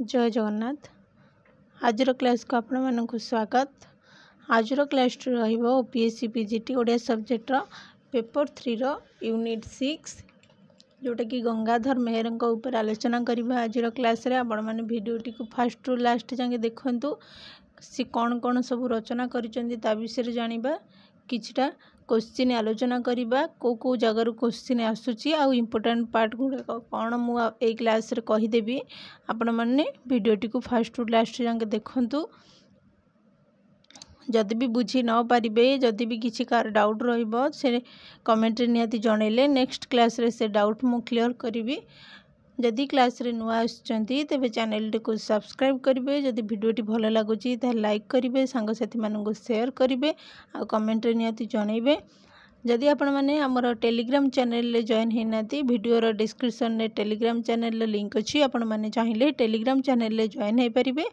जय जगन्नाथ। आज क्लास को आपण मानक स्वागत। आज class OPSC PGT Odia subject paper 3 unit 6 जोटा कि गंगाधर मेहर ऊपर आलोचना करवा। आज क्लास रे आपण माने वीडियोटी को फास्ट रु लास्ट जाके देखंतु सी कौन कौन सब रचना करिसेंती ता विषय जानिबा। किछटा क्वेश्चन आलोचना करवा को जगार क्वेश्चन आसूची आ इम्पोर्टेंट पार्ट गुड़ाक कौन मुझे क्लास रे कहीदेवी। आपण मैंने वीडियोटी को फास्ट रु लास्ट जाके देखंतु। जदि भी बुझी न पारिबे जदि भी किसी कार डाउट रहिबो से कमेंट रे निहाती जणैले नेक्स्ट क्लास रे से डाउट मु क्लियर करिवि। जदि क्लास रे नुआ आछंती तेबे चैनल को सब्सक्राइब करिवे। जदि वीडियोटी भल लागुची त लाइक करिवे, सांग साथी मानन शेयर करिवे आ कमेंट रे निहाती जणैबे। जदि आपण माने हमर टेलीग्राम चैनल रे जॉइन हेनाती वीडियो रो डिस्क्रिप्शन रे टेलीग्राम चैनल रे लिंक अछि। आपण माने चाहिए टेलीग्राम चैनल रे जॉइन हे परिबे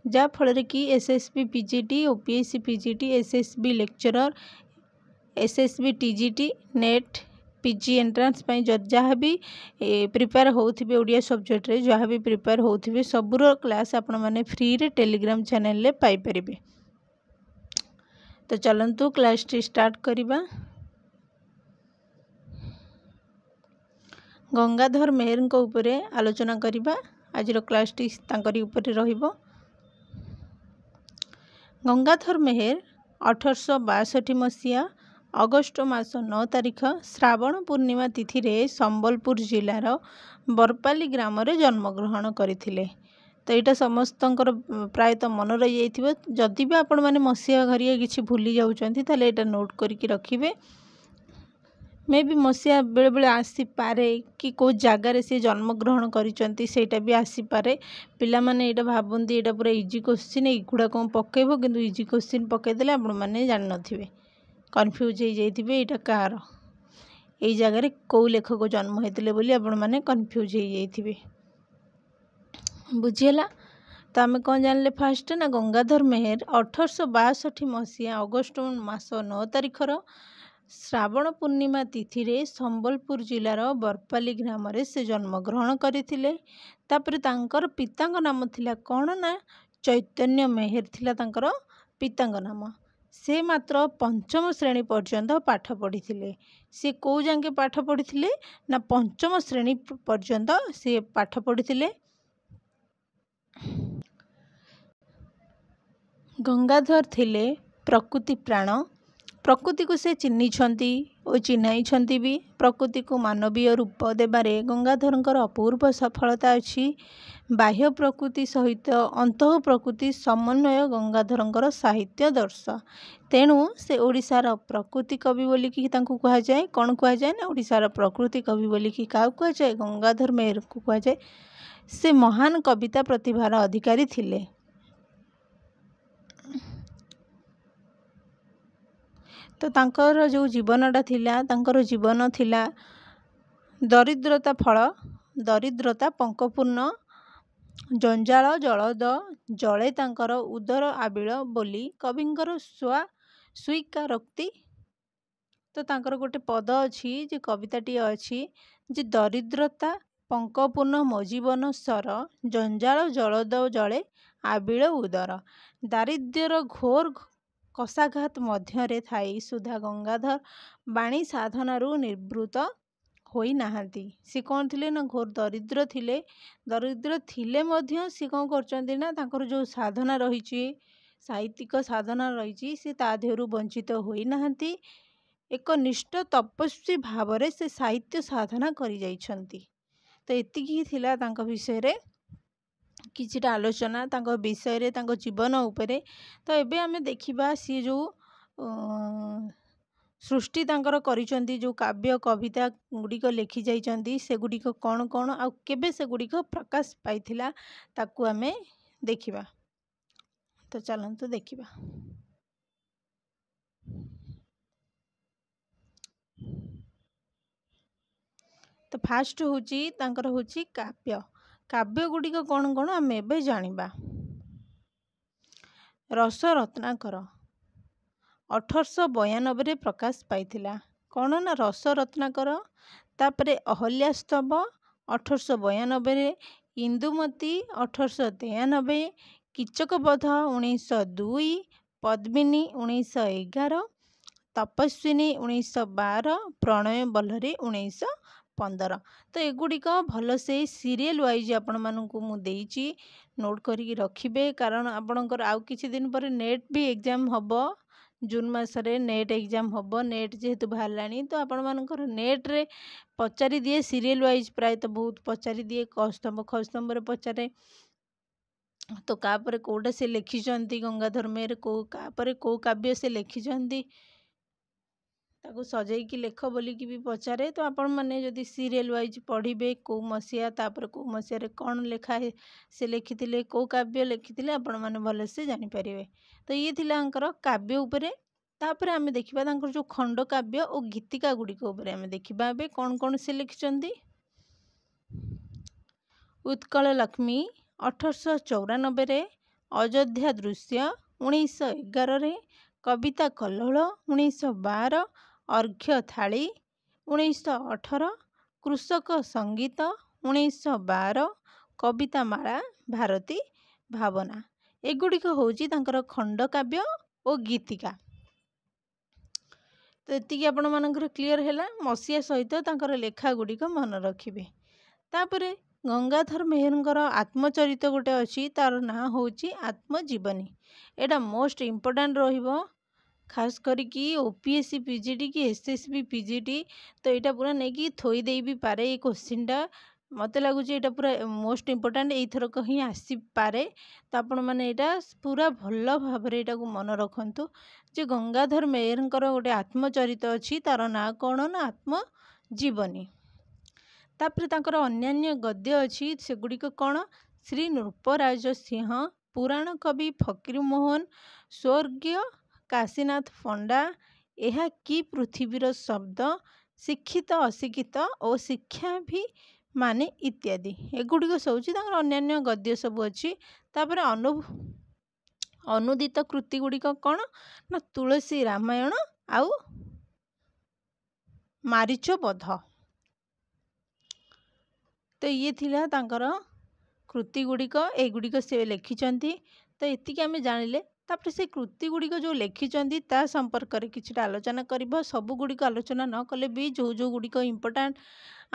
जा फल कि SSB PGT, OPSC PGT, SSB lecturer, SSB TGT, net PG entrance जहाँ भी प्रिपेयर होथिबे ओडिया सब्जेक्ट रे जहाँ भी प्रिपेयर होथिबे सबुर क्लास आपण माने फ्री रे टेलीग्राम चैनल रे पाई परिबे। तो चलंतु क्लास टी स्टार्ट करिबा। गंगाधर मेहर को ऊपरे आलोचना करिबा। आज क्लास टी तांकरी ऊपरे रहिबो। गंगाधर मेहर 1862 मसीहा अगस्ट मास 9 तारिख श्रावण पूर्णिमा तिथि रे संबलपुर जिलार बरपाली ग्राम रे जन्मग्रहण करथिले। तो यहाँ समस्तंकर प्रायतः मन रही जाइथिबो। जदि भी आपण माने मसीहा घरिया किछि भूली जाउचंती ताले एटा नोट करके रखिबे। मे भी मसीहा बेले बेले आसी पारे कि को जगार से जन्मग्रहण करिसंती सेटा भी आसी पारे। पिला माने एटा भाबंती एटा पूरा इजी क्वेश्चन एगुडा कोन पकेबो किंतु इजी क्वेश्चन पके देले आपण माने जान नथिबे, कन्फ्यूज हो जाइथिबे एटा कार एई जगार को लेखक जन्म हेतिले बोली आपण माने कन्फ्यूज हो जाइथिबे। बुझियला। तो आम कौन जानले फास्ट ना गंगाधर मेहर 1862 मसीहा अगस्ट मास 9 तारिखर श्रावण पूर्णिमा तिथि रे संबलपुर जिलार बरपाली ग्राम रे से जन्मग्रहण करथिले। तापर तांकर पितांग नाम थिला कौन ना चैतन्य मेहर थिला तांकर पितांग नाम। से मात्र पंचम श्रेणी पर्यंत पाठ पढ़ी। से कौ जाके पाठ पढ़ी ना पंचम श्रेणी पर्यंत से पाठ पढ़ी। गंगाधर थिले प्रकृति प्राण। प्रकृति को से चिन्हिछंती और चिन्हाइछंती भी। प्रकृति को मानवीय रूप देबारे गंगाधरंकर अपूर्व सफलता अछि। बाह्य प्रकृति सहित अंतः प्रकृति समन्वय गंगाधरंकर साहित्य दर्श। तेणु से ओडिशार प्रकृति कवि बोली कि तांको कहा जाए। कौन कहा जाए ना ओडिशार प्रकृति कवि बोली कि का कहा जाए गंगाधर मेहर को कहा जाए। से महान कविता प्रतिभार अधिकारी थिले। तो तांकर जो जीवनटा थिला तांकर जीवन थिला दरिद्रता फल, दरिद्रता पंकपूर्ण, जंजाल जलद जले तांकर उदर आबिल बोली कविंकर स्वीकारोक्ति। तो तांकर गोटे पद अछि जे कविताटी अछि जे दरिद्रता पंकपूर्ण मो जीवन सर, जंजाल जलद जले आबिल उदर। दारिद्र्यर घोर कषाघात मध्यरे थाई सुधा गंगाधर बाणी साधनारू निवृत्त होई नाहांती। से कौन थिले ना घोर दरिद्र थिले। दरिद्र थिले मध्य से कौन करचंती ना तांकर जो साधना रहिची साहित्यिक साधना रहिची से ता देहरु वंचित होई नाहांती। एक निष्ठ तपस्वी भावरे से साहित्य साधना करि जाइछंती। तो एतिकी थिला तांका विषय रे किछिटा आलोचना तांका विषय रे तांका जीवन उपरे। तो एबे आमे देखिबा सी जो सृष्टि तांकर करिसंती जो काव्य कविता गुड़िक लिखि जाइछंती से गुड़िक कौन कौन आ केबे से गुड़िक प्रकाश पाइथिला ताकू आमे देखिबा। तो चलंतु देखिबा। तो फास्ट होची तांकर होची काव्य। काव्य गुड़िक कौन कौन आमे एबे जानिबा। रस रत्नाकर 1892 रे प्रकाश पाइथिला। कौन ना रस रत्नाकर। तापरे अहल्यास्तव 1892 रे ଇନ୍ଦୁମତୀ 1893, କିଚକବଧ 1902, ପଦ୍ମିନୀ 1911, ତପସ୍ୱିନୀ 1912, ପ୍ରଣୟ ବଲ୍ଲରୀ 1915। ତ ଏଗୁଡ଼ିକ ଭଲସେ ସିରିଏଲ୍ ୱାଇଜ୍ ଆପଣମାନଙ୍କୁ ମୁଁ ଦେଇଛି, ନୋଟ୍ କରିକି ରଖିବେ, କାରଣ ଆପଣଙ୍କର ଆଉ କିଛି ଦିନ ପରେ ନେଟ୍ ବି ଏକ୍ଜାମ୍ ହେବ। ଜୁନ୍ ମାସରେ ନେଟ୍ ଏକ୍ଜାମ୍ ହେବ। ନେଟ୍ ଯେହେତୁ ବାହାରିଲାଣି ତ ଆପଣମାନଙ୍କର ନେଟ୍ରେ ପଚାରି ଦିଏ ସିରିଏଲ୍ ୱାଇଜ୍, ପ୍ରାୟତଃ ବହୁତ ପଚାରି ଦିଏ। ଖ-ସ୍ତମ୍ଭରେ ପଚାରେ, ତ କାପରେ କେଉଁଟା ସେ ଲେଖିଛନ୍ତି, ଗଙ୍ଗାଧର ମେହେର କାପରେ କେଉଁ କାବ୍ୟ ସେ ଲେଖିଛନ୍ତି, ତାକୁ ସଜେଇକି ଲେଖ ବୋଲିକି ବି ପଚାରେ। ତ ଆପଣମାନେ ଯଦି ସିରିଏଲ୍ ୱାଇଜ୍ ପଢ଼ିବେ, କେଉଁ ମସିହା ତାପରେ କେଉଁ ମସିହାରେ କ'ଣ ସେ ଲେଖିଥିଲେ, କେଉଁ କାବ୍ୟ ଲେଖିଥିଲେ, ଆପଣମାନେ ଭଲସେ ଜାଣିପାରିବେ। ତ ଇଏ ଥିଲା ତାଙ୍କର କାବ୍ୟ ଉପରେ। ତାପରେ ଆମେ ଦେଖିବା ତାଙ୍କର ଯେଉଁ ଖଣ୍ଡ କାବ୍ୟ ଓ ଗୀତିକା ଗୁଡ଼ିକ ଉପରେ ଆମେ ଦେଖିବା ଏବେ କ'ଣ କ'ଣ ସେ ଲେଖିଛନ୍ତି। ଉତ୍କଳ ଲକ୍ଷ୍ମୀ 1894, ଅଯୋଧ୍ୟା ଦୃଶ୍ୟ 1911, କବିତା କଲ୍ଲୋଳ 1912, ଅର୍ଘ୍ୟ ଥାଳି 1918, କୃଷକ ସଙ୍ଗୀତ 1912, କବିତା ମାଳା ଭାରତୀ ଭାବନା। ଏଗୁଡ଼ିକ ହେଉଛି ତାଙ୍କର ଖଣ୍ଡକାବ୍ୟ ଓ ଗୀତିକା। ତ ଏତିକି ଆପଣମାନଙ୍କର କ୍ଲିଅର ହେଲା। ମସିହା ସହିତ ତାଙ୍କର ଲେଖା ଗୁଡ଼ିକ ମନେ ରଖିବେ। ତାପରେ ଗଙ୍ଗାଧର ମେହେରଙ୍କର ଆତ୍ମଚରିତ ଗୋଟେ ଅଛି, ତାର ନାଁ ହେଉଛି ଆତ୍ମଜୀବନୀ। ଏଇଟା ମୋଷ୍ଟ ଇମ୍ପୋର୍ଟାଣ୍ଟ ରହିବ, ଖାସ୍ କରିକି OPSC PGT କି SSB PGT। ତ ଏଇଟା ପୁରା ନେଇକି ଥୋଇ ଦେଇ ବି ପାରେ ଏଇ କୋଶ୍ଚିନ୍ଟା। ମୋତେ ଲାଗୁଛି ଏଇଟା ପୁରା ମୋଷ୍ଟ ଇମ୍ପୋର୍ଟାଣ୍ଟ, ଏଇଥରକ ହିଁ ଆସିପାରେ। ତ ଆପଣମାନେ ଏଇଟା ପୁରା ଭଲ ଭାବରେ ଏଇଟାକୁ ମନେ ରଖନ୍ତୁ ଯେ ଗଙ୍ଗାଧର ମେହେରଙ୍କର ଗୋଟେ ଆତ୍ମଚରିତ ଅଛି, ତାର ନାଁ କ'ଣ ନା ଆତ୍ମଜୀବନୀ। ତାପରେ ତାଙ୍କର ଅନ୍ୟାନ୍ୟ ଗଦ୍ୟ ଅଛି, ସେଗୁଡ଼ିକ କ'ଣ? ଶ୍ରୀ ନୃପରାଜ ସିଂହ, ପୁରାଣ କବି ଫକୀରମୋହନ, ସ୍ୱର୍ଗୀୟ କାଶୀନାଥ ପଣ୍ଡା, ଏହା କି ପୃଥିବୀର ଶବ୍ଦ, ଶିକ୍ଷିତ ଅଶିକ୍ଷିତ ଓ ଶିକ୍ଷାଭିମାନୀ ଇତ୍ୟାଦି। ଏଗୁଡ଼ିକ ହେଉଛି ତାଙ୍କର ଅନ୍ୟାନ୍ୟ ଗଦ୍ୟ ସବୁ ଅଛି। ତାପରେ ଅନୁଦିତ କୃତି ଗୁଡ଼ିକ କ'ଣ ନା ତୁଳସୀ ରାମାୟଣ ଆଉ ମାରିଚବଧ। ତ ଇଏ ଥିଲା ତାଙ୍କର କୃତି ଗୁଡ଼ିକ, ଏଗୁଡ଼ିକ ସେ ଲେଖିଛନ୍ତି। ତ ଏତିକି ଆମେ ଜାଣିଲେ। ତାପରେ ସେ କୃତି ଗୁଡ଼ିକ ଯେଉଁ ଲେଖିଛନ୍ତି ତା ସମ୍ପର୍କରେ କିଛିଟା ଆଲୋଚନା କରିବା। ସବୁ ଗୁଡ଼ିକ ଆଲୋଚନା ନ କଲେ ବି ଯେଉଁ ଗୁଡ଼ିକ ଇମ୍ପୋର୍ଟାଣ୍ଟ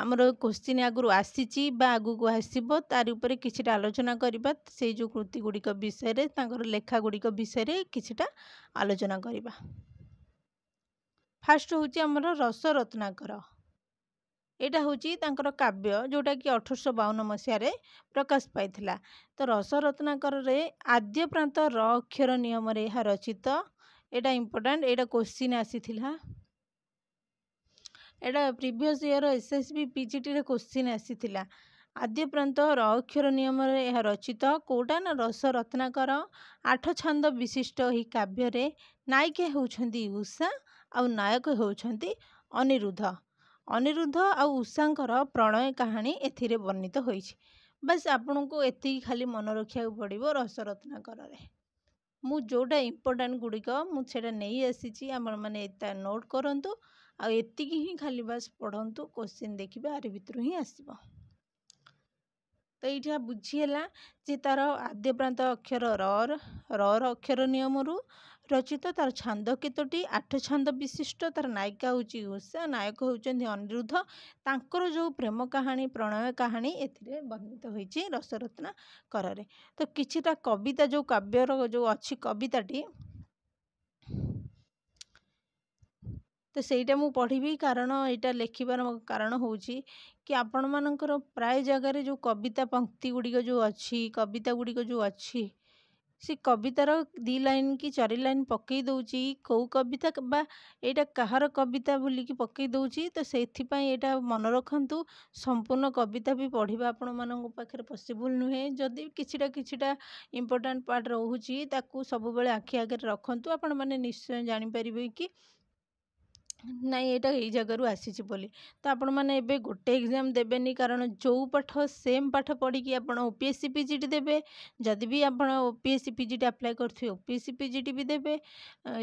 ଆମର କୋଶ୍ଚିନ୍ ଆଗରୁ ଆସିଛି ବା ଆଗକୁ ଆସିବ ତାରି ଉପରେ କିଛିଟା ଆଲୋଚନା କରିବା। ସେଇ ଯେଉଁ କୃତି ଗୁଡ଼ିକ ବିଷୟରେ, ତାଙ୍କର ଲେଖା ଗୁଡ଼ିକ ବିଷୟରେ କିଛିଟା ଆଲୋଚନା କରିବା। ଫାଷ୍ଟ ହେଉଛି ଆମର ରସ ରତ୍ନାକର। ଏଇଟା ହେଉଛି ତାଙ୍କର କାବ୍ୟ, ଯେଉଁଟାକି 1852 ମସିହାରେ ପ୍ରକାଶ ପାଇଥିଲା। ତ ରସ ରତ୍ନାକରରେ ଆଦ୍ୟ ପ୍ରାନ୍ତ ର ଅକ୍ଷର ନିୟମରେ ଏହା ରଚିତ। ଏଇଟା ଇମ୍ପୋର୍ଟାଣ୍ଟ, ଏଇଟା କୋଶ୍ଚିନ୍ ଆସିଥିଲା। ଏଇଟା ପ୍ରିଭିୟସ୍ ଇୟର SSB PGTରେ କୋଶ୍ଚିନ୍ ଆସିଥିଲା। ଆଦ୍ୟ ପ୍ରାନ୍ତ ର ଅକ୍ଷର ନିୟମରେ ଏହା ରଚିତ। କେଉଁଟା ନା ରସ ରତ୍ନାକର। 8 ଛାନ୍ଦ ବିଶିଷ୍ଟ ଏହି କାବ୍ୟରେ ନାୟିକା ହେଉଛନ୍ତି ଉଷା ଆଉ ନାୟକ ହେଉଛନ୍ତି ଅନିରୁଦ୍ଧ। ଅନିରୁଦ୍ଧ ଆଉ ଉଷାଙ୍କର ପ୍ରଣୟ କାହାଣୀ ଏଥିରେ ବର୍ଣ୍ଣିତ ହୋଇଛି। ବାସ୍ ଆପଣଙ୍କୁ ଏତିକି ଖାଲି ମନେ ରଖିବାକୁ ପଡ଼ିବ ରସ ରତ୍ନାକରରେ। ମୁଁ ଯେଉଁଟା ଇମ୍ପୋର୍ଟାଣ୍ଟ ଗୁଡ଼ିକ ମୁଁ ସେଇଟା ନେଇ ଆସିଛି, ଆପଣମାନେ ଏଟା ନୋଟ୍ କରନ୍ତୁ ଆଉ ଏତିକି ହିଁ ଖାଲି ବାସ୍ ପଢ଼ନ୍ତୁ, କୋଶ୍ଚିନ୍ ଦେଖିବେ ଆରି ଭିତରୁ ହିଁ ଆସିବ। ତ ଏଇଟା ବୁଝିହେଲା ଯେ ତାର ଆଦ୍ୟ ପ୍ରାନ୍ତ ଅକ୍ଷର ର ଅକ୍ଷର ନିୟମରୁ ରଚିତ। ତାର ଛାନ୍ଦ କେତୋଟି? 8 ଛାନ୍ଦ ବିଶିଷ୍ଟ। ତାର ନାୟିକା ହେଉଛି ଉଷା, ନାୟକ ହେଉଛନ୍ତି ଅନିରୁଦ୍ଧ। ତାଙ୍କର ଯେଉଁ ପ୍ରେମ କାହାଣୀ, ପ୍ରଣୟ କାହାଣୀ ଏଥିରେ ବର୍ଣ୍ଣିତ ହୋଇଛି ରସ ରତ୍ନାକରରେ। ତ କିଛିଟା କବିତା, ଯେଉଁ କାବ୍ୟର ଯେଉଁ ଅଛି କବିତାଟି, ତ ସେଇଟା ମୁଁ ପଢ଼ିବି, କାରଣ ଏଇଟା ଲେଖିବାର କାରଣ ହେଉଛି କି ଆପଣମାନଙ୍କର ପ୍ରାୟ ଜାଗାରେ ଯେଉଁ କବିତା ପଙ୍କ୍ତି ଗୁଡ଼ିକ ଯେଉଁ ଅଛି, କବିତା ଗୁଡ଼ିକ ଯେଉଁ ଅଛି, ସେ କବିତାର 2 ଲାଇନ୍ କି 4 ଲାଇନ୍ ପକେଇ ଦେଉଛି। କେଉଁ କବିତା ବା ଏଇଟା କାହାର କବିତା ବୋଲିକି ପକେଇ ଦେଉଛି। ତ ସେଇଥିପାଇଁ ଏଇଟା ମନେ ରଖନ୍ତୁ, ସମ୍ପୂର୍ଣ୍ଣ କବିତା ବି ପଢ଼ିବା ଆପଣମାନଙ୍କ ପାଖରେ ପସିବୁଲ୍ ନୁହେଁ। ଯଦି କିଛିଟା ଇମ୍ପୋର୍ଟାଣ୍ଟ ପାର୍ଟ ରହୁଛି ତାକୁ ସବୁବେଳେ ଆଖି ଆଗରେ ରଖନ୍ତୁ। ଆପଣମାନେ ନିଶ୍ଚୟ ଜାଣିପାରିବେ କି ନାଇଁ ଏଇଟା ଏଇ ଜାଗାରୁ ଆସିଛି ବୋଲି। ତ ଆପଣମାନେ ଏବେ ଗୋଟେ ଏକ୍ଜାମ୍ ଦେବେନି, କାରଣ ଯେଉଁ ପାଠ ସେମ୍ ପାଠ ପଢ଼ିକି ଆପଣ OPSC PGT ଦେବେ। ଯଦି ବି ଆପଣ OPSC PGT ଆପ୍ଲାଏ କରୁଥିବେ OPSC PGT ବି ଦେବେ,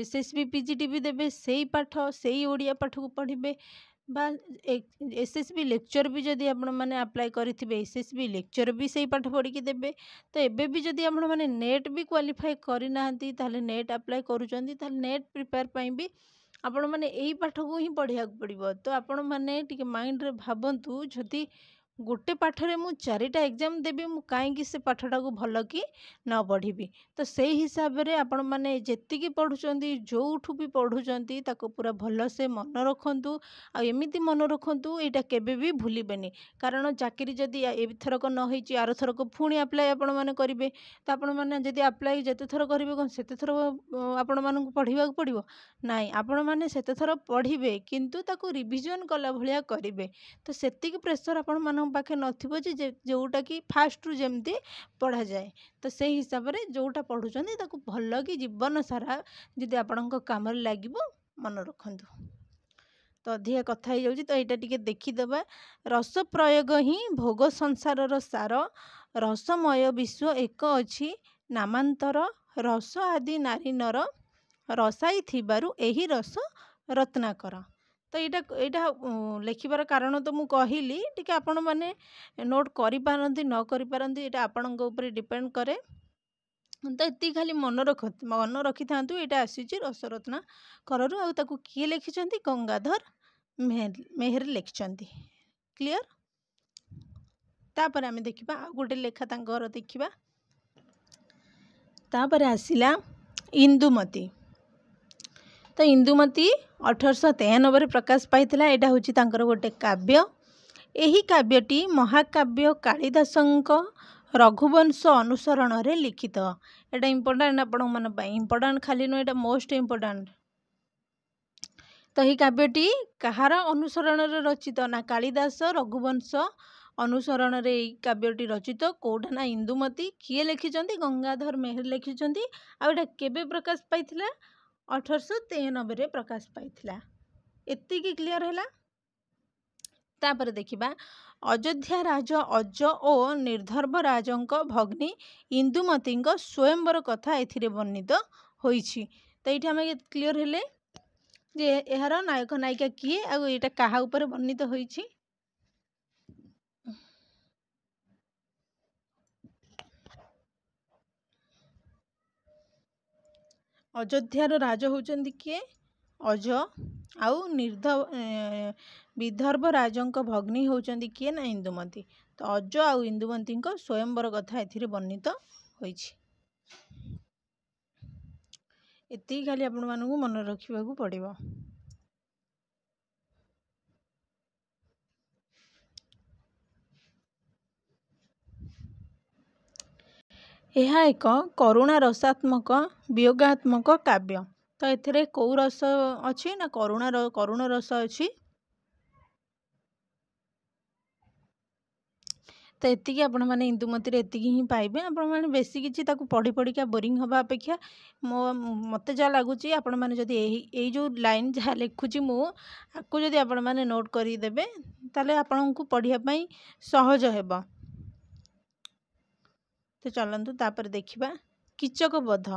SSB PGT ବି ଦେବେ। ସେଇ ପାଠ, ସେଇ ଓଡ଼ିଆ ପାଠକୁ ପଢ଼ିବେ। बा एसएसबी लेक्चर भी जदि आपण मैंने अप्लाई करेंगे एसएसबी लेक्चर भी सही पाठ पढ़ी देवे। तो एबे भी जदि आपण मैंने नेट भी क्वालिफाई करना ताले नेट अप्लाई करुँच नेट प्रिपेयर पाई भी आपण मैंने यही पाठ को ही पढ़िया पड़ो। तो आपण मैंने टिके माइंड रे भाबंतु जदि गोटे पाठरे मु चारिटा एग्जाम देवी मु कहीं से पाठटा को भल कि न पढ़ी। तो से हिसाब रे आपण मैंने जेतिकी पढ़ुचंदी जोठू भी पढ़ुचंदी ताको पूरा भल से मन रखंतु आ एमिति मन रखंतु एटा केबे भी भूलिबेनी। कारण चाकरी जदि एथरक न होईची आर थरक पुणी अप्लाई आपण माने करिवे। तो आपण माने जदि अप्लाई जेते थर करिवे कोन सेते थर आपण मानकु पढ़िबा पड़िबो नाई। आपण माने सेते थर पढ़िबे किंतु ताको रिविजन कला भलिया करिवे। तो सेतिक प्रेशर आपण मान पाखे नथिबो जे जोटा कि फास्ट रु जेमती पढ़ा जाए। तो से हिसाब रे जोटा पढ़ुचंदी ताको भल कि जीवन सारा जदि आपणक काम लागिबो मन रखंतु। तो अधिक कथा हो जाउची तो एटा टिके देखिदेबा। रस प्रयोग ही भोग संसार सार रसमय विश्व एक अछि नामांतर रस आदि नारी नर रसाई थिबारु एही रस रत्नाकर। तो यहाँ लिखिबार कारण तो मु कहली टिके आपण माने नोट करि पारंती न करि पारंती एटा आपणक ऊपर डिपेंड करे। तो ये खाली मन रखी था यहाँ आसी रसरत्ना करु आ किए लिखिं गंगाधर मेहर लिखिं। क्लियर। तापर आम देखा आ गोटे लेखा तांकर देखा। तापर आसिला इंदुमती। तो इंदुमती 1893 प्रकाश पाइथिला। एटा होची तांकर गोटे काव्य। एही काव्यटी महाकाव्य कालिदासंक रघुवंश अनुसरण रे लिखित। एटा इम्पोर्टेंट आपण मन पाई इम्पोर्टेंट खाली नो एटा मोस्ट इम्पोर्टेंट। तो ही काव्यटी कहार अनुसरण रे रचित ना कालिदास रघुवंश अनुसरण रे काव्यटी रचित कोडा ना इंदुमती। किए लिखिचंती गंगाधर मेहर लिखिचंती। आ एटा केबे प्रकाश पाइथिला 1893 रे प्रकाश पाइथिला। एतिकी क्लियर हैला। तापर देखिबा अयोध्या राज अज ओ निर्धर्व राजंक भग्नी इंदुमती स्वयंवर कथा एथिरे वर्णित होईछि। तो ये आम क्लियर हेले जे यार नायक नायिका किए आ एटा कहा ऊपर वर्णित होईछि। अयोध्यार राज होचंदी किए अज आउ विदर्भ राजंक भग्नी होचंदी किए ना इंदुमती। तो अज आउ इंदुमती स्वयंवर कथा एथिरे वर्णित होईछि। एति खाली आपण मानकु मन रखिबाकू पड़िबो। यह एक करुणा रसात्मक वियोगात्मक काव्य। तो एथिरे कौ रस अच्छी ना करुण रस अच्छी। तो एतिकी आपण माने इंदुमती एतिकी ही पाइबे। आपण माने बेसी किछि ताकू पढ़ी पढ़ी का बोरिंग हवा अपेक्षा मते जा लागुची आपण माने जदी एही जो लाइन जा लिखुची मु आकु जदी आपण माने नोट करी देबे ताले आपण को पढ़िया पई सहज हेबा। तो चलंतु तापर देखिबा कीचक बध।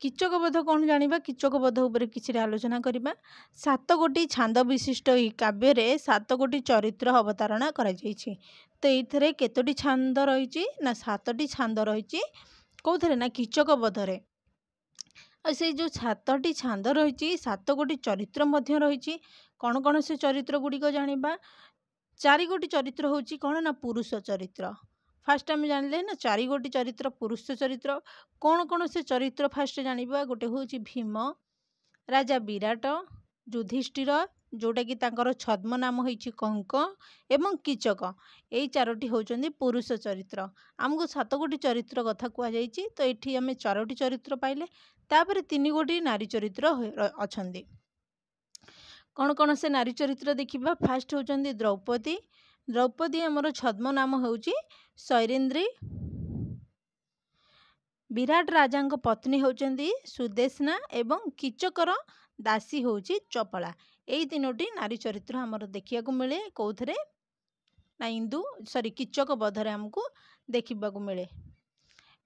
कीचक बध कौन जानिबा। कीचक बध ऊपर किछि आलोचना करिबा। 7 गोटी छांद विशिष्ट ई काव्य रे 7 गोटी चरित्र अवतारणा करा जायछि। तो एथरे केतोटी छांद रहिछि ना 7टी छांद रहिछि। कोथरे ना कीचक बध रे। आ से जो 7टी छांद रहिछि 7 गोटी चरित्र मध्य रहिछि। कौन कौन से चरित्र गुडी को जानिबा। 4 गोटी चरित्र होछि कौन ना पुरुष चरित्र। फास्ट आम जानले ना 4 गोटी चरित्र पुरुष चरित्र। कौन कौन से चरित्र फास्ट जानिबा। गोटे होछि भीम, राजा विराट, युधिष्ठिर जोटा कि तांकर छद्म नाम होइछि कंक एवं कीचक। एई 4टी होचंदी पुरुष चरित्र। हमको 7 गोटी चरित्र कथा कुआ जाइछि। तो एठी हमें 4टी चरित्र पाइले। तापर 3 गोटी नारी चरित्र अछंदी। कौन कौन से नारी चरित्र देखिबा। फास्ट होचंदी द्रौपदी। द्रौपदी हमर छद्म नाम होउछि शैरेंद्री। विराट राजांक पत्नी होचंदी सुदेशना एवं कीचकर दासी होउछि चपला। एई 3टी नारी चरित्र हमर देखिया को मिले कोथरे ना कीचक बधरे हमको देखिबा को मिले।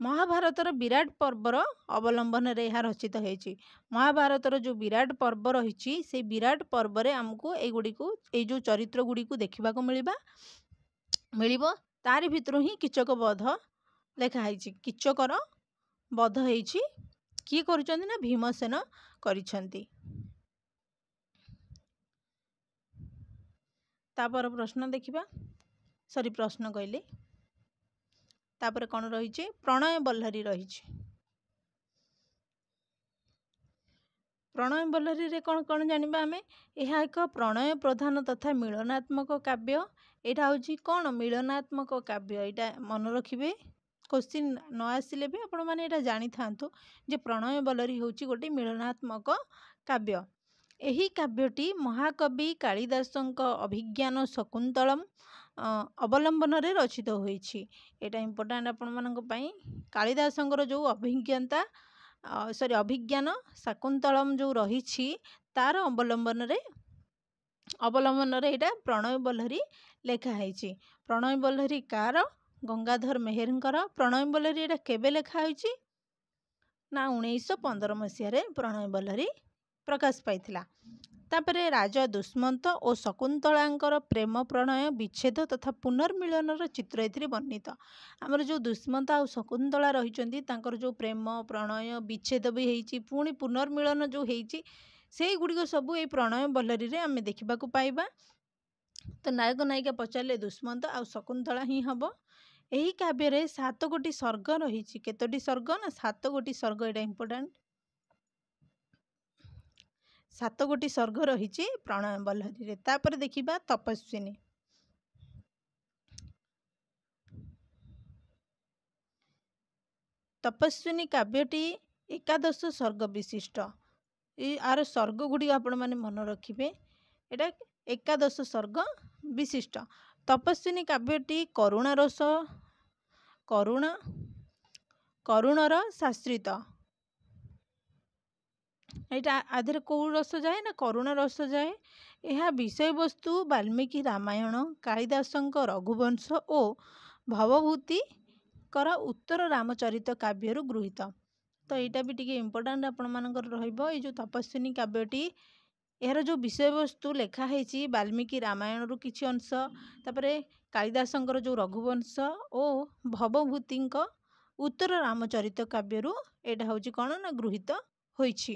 ମହାଭାରତର ବିରାଟ ପର୍ବର ଅବଲମ୍ବନରେ ଏହା ରଚିତ ହେଇଛି। ମହାଭାରତର ଯେଉଁ ବିରାଟ ପର୍ବ ରହିଛି ସେଇ ବିରାଟ ପର୍ବରେ ଆମକୁ ଏଇ ଯେଉଁ ଚରିତ୍ର ଗୁଡ଼ିକୁ ଦେଖିବାକୁ ମିଳିବ। ତାରି ଭିତରୁ ହିଁ କିଚକ ବଧ ଲେଖା ହେଇଛି। କିଚକର ବଧ ହେଇଛି କିଏ କରୁଛନ୍ତି ନା ଭୀମସେନ କରିଛନ୍ତି। ତାପରେ ପ୍ରଶ୍ନ ଦେଖିବା, ପ୍ରଶ୍ନ କହିଲି। ତାପରେ କ'ଣ ରହିଛି? ପ୍ରଣୟ ବଲ୍ଲରୀ ରହିଛି। ପ୍ରଣୟ ବଲ୍ଲରୀରେ କ'ଣ କ'ଣ ଜାଣିବା ଆମେ? ଏହା ଏକ ପ୍ରଣୟ ପ୍ରଧାନ ତଥା ମିଳନାତ୍ମକ କାବ୍ୟ। ଏଇଟା ହେଉଛି କ'ଣ? ମିଳନାତ୍ମକ କାବ୍ୟ। ଏଇଟା ମନେ ରଖିବେ, କୋଶ୍ଚିନ୍ ନ ଆସିଲେ ବି ଆପଣମାନେ ଏଇଟା ଜାଣିଥାନ୍ତୁ ଯେ ପ୍ରଣୟ ବଲ୍ଲରୀ ହେଉଛି ଗୋଟିଏ ମିଳନାତ୍ମକ କାବ୍ୟ। ଏହି କାବ୍ୟଟି ମହାକବି କାଳିଦାସଙ୍କ ଅଭିଜ୍ଞାନ ଶକୁନ୍ତଳମ୍ ଅବଲମ୍ବନରେ ରଚିତ ହୋଇଛି। ଏଇଟା ଇମ୍ପୋର୍ଟାଣ୍ଟ ଆପଣମାନଙ୍କ ପାଇଁ। କାଳିଦାସଙ୍କର ଯେଉଁ ଅଭିଜ୍ଞାନ ଶାକୁନ୍ତଳମ୍ ଯେଉଁ ରହିଛି ତାର ଅବଲମ୍ବନରେ ଏଇଟା ପ୍ରଣୟ ବଲ୍ଲରୀ ଲେଖା ହେଇଛି। ପ୍ରଣୟ ବଲ୍ଲରୀ କାହାର? ଗଙ୍ଗାଧର ମେହେରଙ୍କର। ପ୍ରଣୟ ବଲ୍ଲରୀ ଏଇଟା କେବେ ଲେଖା ହୋଇଛି ନା 1915 ମସିହାରେ ପ୍ରଣୟ ବଲ୍ଲରୀ ପ୍ରକାଶ ପାଇଥିଲା। ତାପରେ ରାଜା ଦୁଷ୍ମନ୍ତ ଓ ଶକୁନ୍ତଳାଙ୍କର ପ୍ରେମ ପ୍ରଣୟ ବିଚ୍ଛେଦ ତଥା ପୁନର୍ମିଳନର ଚିତ୍ର ଏଥିରେ ବର୍ଣ୍ଣିତ। ଆମର ଯେଉଁ ଦୁଷ୍ମନ୍ତ ଆଉ ଶକୁନ୍ତଳା ରହିଛନ୍ତି ତାଙ୍କର ଯେଉଁ ପ୍ରେମ ପ୍ରଣୟ ବିଚ୍ଛେଦ ବି ହେଇଛି, ପୁଣି ପୁନର୍ମିଳନ ଯେଉଁ ହେଇଛି, ସେଇଗୁଡ଼ିକ ସବୁ ଏଇ ପ୍ରଣୟ ବଲ୍ଲରୀରେ ଆମେ ଦେଖିବାକୁ ପାଇବା। ତ ନାୟକ ନାୟିକା ପଚାରିଲେ ଦୁଷ୍ମନ୍ତ ଆଉ ଶକୁନ୍ତଳା ହିଁ ହବ। ଏହି କାବ୍ୟରେ 7 ଗୋଟି ସର୍ଗ ରହିଛି। କେତୋଟି ସର୍ଗ? ନା 7 ଗୋଟି ସର୍ଗ। ଏଇଟା ଇମ୍ପୋର୍ଟାଣ୍ଟ। 7 ଗୋଟି ସର୍ଗ ରହିଛି ପ୍ରଣୟ ବଲ୍ଲରୀରେ। ତାପରେ ଦେଖିବା ତପସ୍ୱିନୀ। ତପସ୍ୱିନୀ କାବ୍ୟଟି 11 ସର୍ଗ ବିଶିଷ୍ଟ। ଆର ସର୍ଗ ଗୁଡ଼ିକ ଆପଣମାନେ ମନେ ରଖିବେ। ଏଇଟା 11 ସର୍ଗ ବିଶିଷ୍ଟ। ତପସ୍ୱିନୀ କାବ୍ୟଟି କରୁଣର ଶାଶ୍ରିତ। ଏଇଟା ଆଦେହରେ କେଉଁ ରସ ଯାଏ? ନା କରୁଣ ରସ ଯାଏ। ଏହା ବିଷୟବସ୍ତୁ ବାଲ୍ମୀକି ରାମାୟଣ, କାଳିଦାସଙ୍କ ରଘୁବଂଶ ଓ ଭବଭୂତିଙ୍କର ଉତ୍ତର ରାମଚରିତ କାବ୍ୟରୁ ଗୃହୀତ। ତ ଏଇଟା ବି ଟିକେ ଇମ୍ପୋର୍ଟାଣ୍ଟ ଆପଣମାନଙ୍କର ରହିବ। ଏଇ ଯେଉଁ ତପସ୍ୱିନୀ କାବ୍ୟଟି, ଏହାର ଯେଉଁ ବିଷୟବସ୍ତୁ ଲେଖା ହେଇଛି ବାଲ୍ମୀକି ରାମାୟଣରୁ କିଛି ଅଂଶ, ତାପରେ କାଳିଦାସଙ୍କର ଯେଉଁ ରଘୁବଂଶ ଓ ଭବଭୂତିଙ୍କ ଉତ୍ତର ରାମଚରିତ କାବ୍ୟରୁ ଏଇଟା ହେଉଛି କ'ଣ? ନା ଗୃହୀତ ହୋଇଛି।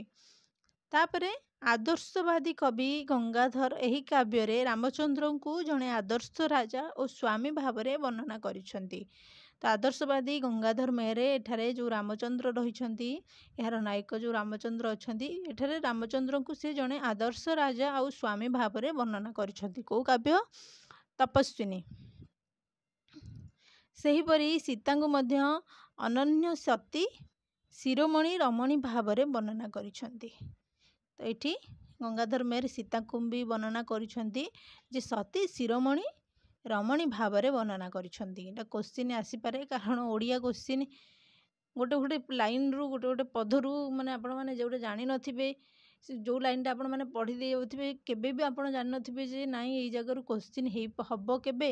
ତାପରେ ଆଦର୍ଶବାଦୀ କବି ଗଙ୍ଗାଧର ଏହି କାବ୍ୟରେ ରାମଚନ୍ଦ୍ରଙ୍କୁ ଜଣେ ଆଦର୍ଶ ରାଜା ଓ ସ୍ୱାମୀ ଭାବରେ ବର୍ଣ୍ଣନା କରିଛନ୍ତି। ତ ଆଦର୍ଶବାଦୀ ଗଙ୍ଗାଧର ମେହେର ଏଠାରେ ଯେଉଁ ରାମଚନ୍ଦ୍ର ରହିଛନ୍ତି, ଏହାର ନାୟକ ଯେଉଁ ରାମଚନ୍ଦ୍ର ଅଛନ୍ତି, ଏଠାରେ ରାମଚନ୍ଦ୍ରଙ୍କୁ ସେ ଜଣେ ଆଦର୍ଶ ରାଜା ଆଉ ସ୍ୱାମୀ ଭାବରେ ବର୍ଣ୍ଣନା କରିଛନ୍ତି। କେଉଁ କାବ୍ୟ? ତପସ୍ୱିନୀ। ସେହିପରି ସୀତାଙ୍କୁ ମଧ୍ୟ ଅନନ୍ୟ ସତୀ ଶିରୋମଣି ରମଣୀ ଭାବରେ ବର୍ଣ୍ଣନା କରିଛନ୍ତି। ତ ଏଠି ଗଙ୍ଗାଧର ମେହେର ସୀତାଙ୍କୁ ବି ବର୍ଣ୍ଣନା କରିଛନ୍ତି ଯେ ସତୀ ଶିରୋମଣି ରମଣୀ ଭାବରେ ବର୍ଣ୍ଣନା କରିଛନ୍ତି। ଏଇଟା କୋଶ୍ଚିନ୍ ଆସିପାରେ, କାରଣ ଓଡ଼ିଆ କୋଶ୍ଚିନ୍ ଗୋଟେ ଲାଇନ୍ରୁ ଗୋଟେ ପଦରୁ ମାନେ ଆପଣମାନେ ଯେଉଁଟା ଜାଣିନଥିବେ, ଯେଉଁ ଲାଇନ୍ଟା ଆପଣମାନେ ପଢ଼ି ଦେଇଯାଉଥିବେ, କେବେ ବି ଆପଣ ଜାଣିନଥିବେ ଯେ ନାଇଁ ଏଇ ଜାଗାରୁ କୋଶ୍ଚିନ୍ ହବ କେବେ,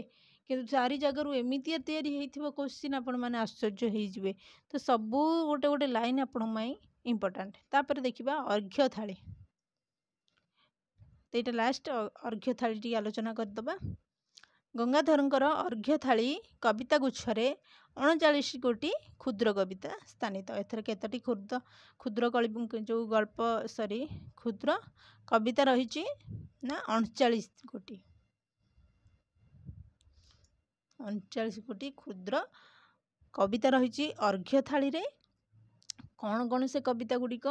କିନ୍ତୁ ଚାରି ଜାଗାରୁ ଏମିତିଆ ତିଆରି ହେଇଥିବ କୋଶ୍ଚିନ୍, ଆପଣମାନେ ଆଶ୍ଚର୍ଯ୍ୟ ହେଇଯିବେ। ତ ସବୁ ଗୋଟେ ଲାଇନ୍ ଆପଣଙ୍କ ପାଇଁ ଇମ୍ପୋର୍ଟାଣ୍ଟ। ତାପରେ ଦେଖିବା ଅର୍ଘ୍ୟ ଥାଳି। ଏଇଟା ଲାଷ୍ଟ ଅର୍ଘ୍ୟ ଥାଳି ଟିକେ ଆଲୋଚନା କରିଦେବା। ଗଙ୍ଗାଧରଙ୍କର ଅର୍ଘ୍ୟ ଥାଳି କବିତା ଗୁଚ୍ଛରେ 39 ଗୋଟି କ୍ଷୁଦ୍ର କବିତା ସ୍ଥାନିତ। ଏଥିରେ କେତୋଟି କ୍ଷୁଦ୍ର କବିତା ରହିଛି? ନା 39 ଗୋଟି। 39 ଗୋଟି କ୍ଷୁଦ୍ର କବିତା ରହିଛି ଅର୍ଘ୍ୟ ଥାଳିରେ। କ'ଣ କ'ଣ ସେ କବିତା ଗୁଡ଼ିକ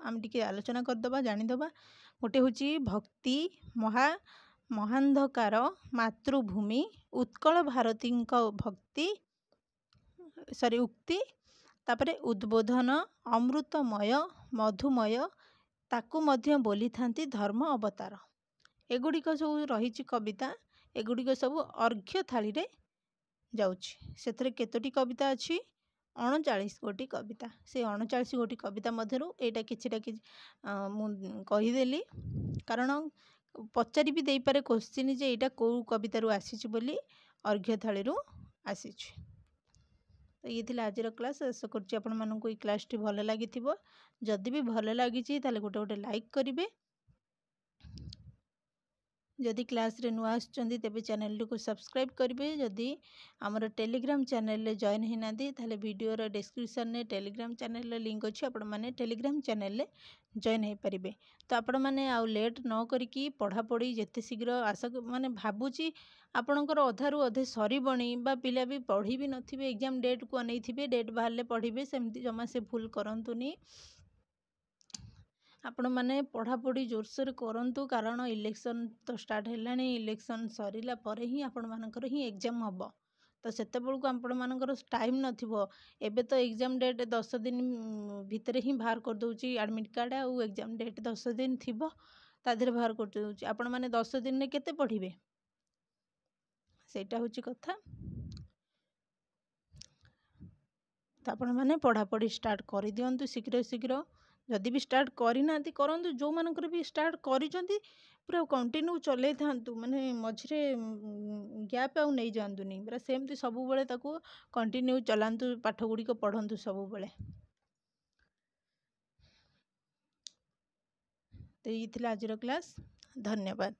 ଆମେ ଟିକେ ଆଲୋଚନା କରିଦେବା, ଜାଣିଦେବା। ଗୋଟେ ହେଉଛି ଭକ୍ତି, ମହାନ୍ଧକାର ମାତୃଭୂମି, ଉତ୍କଳ ଭାରତୀଙ୍କ ଉକ୍ତି, ତାପରେ ଉଦ୍ବୋଧନ, ଅମୃତମୟ, ମଧୁମୟ, ତାକୁ ମଧ୍ୟ ବୋଲିଥାନ୍ତି ଧର୍ମ ଅବତାର। ଏଗୁଡ଼ିକ ସବୁ ରହିଛି କବିତା। ଏଗୁଡ଼ିକ ସବୁ ଅର୍ଘ୍ୟ ଥାଳିରେ ଯାଉଛି। ସେଥିରେ କେତୋଟି କବିତା ଅଛି? 39 ଗୋଟି କବିତା। ସେ 39 ଗୋଟି କବିତା ମଧ୍ୟରୁ ଏଇଟା କିଛିଟା ମୁଁ କହିଦେଲି, କାରଣ ପଚାରି ବି ଦେଇପାରେ କୋଶ୍ଚିନ୍ ଯେ ଏଇଟା କେଉଁ କବିତାରୁ ଆସିଛି ବୋଲି। ଅର୍ଘ୍ୟ ଥାଳିରୁ ଆସିଛି। तो ये थिला आजिर क्लास। आशा करुच्ची आपण मानकु ई क्लासटी भल लागिथिबो। जदि भी भल लागिची ताले गोटे गोटे लाइक करिवे। जदि क्लास रे नुआ आछंती तेबे चैनल को सब्सक्राइब करिवे। जदि हमर टेलीग्राम चैनल रे जॉइन हे नादी ताले वीडियो रो डिस्क्रिप्शन ने टेलीग्राम चैनल रे लिंक अछि। आपण माने टेलीग्राम चैनल रे जॉइन हे परिबे। तो आपण माने आउ लेट न करिकी पढ़ा पढ़ी जेते शीघ्र आशा माने भाबुची आपणकर अधारु अधे सरीबणी बा पिला भी पढ़ी भी नथिबे एग्जाम डेट को अनैथिबे डेट बाहरले पढ़िबे सेमती जमा से भूल करंतुनी। आपण माने पढ़ा पढ़ी जोरसोर करंतु कारण इलेक्शन तो स्टार्ट हेलानी इलेक्शन सरीला परे ही आपण मानकर ही एग्जाम हबो। तो सेते बेलको आपण मानकर टाइम नथिबो। एबे तो एग्जाम डेट 10 दिन भितरे ही बाहर कर दोची एडमिट कार्ड आ एग्जाम डेट 10 दिन थिबो ता देर बाहर कर दोची। आपण माने 10 दिन ने केते पढ़िबे सेटा होची कथा। तो आपण माने पढ़ा पढ़ी स्टार्ट कर दियंतु शीघ्र शीघ्र। जदि भी स्टार्ट करना करंतु जो मानकर भी स्टार्ट करिसंती पूरा कंटिन्यू चले थांतु माने मझरे गैप आउ नहीं जांतुनी पूरा सेमती सब बेले ताको कंटिन्यू चलांतु पाठ गुडी को पढ़ंतु सब बेले। तो ये थिला आजिर क्लास। धन्यवाद।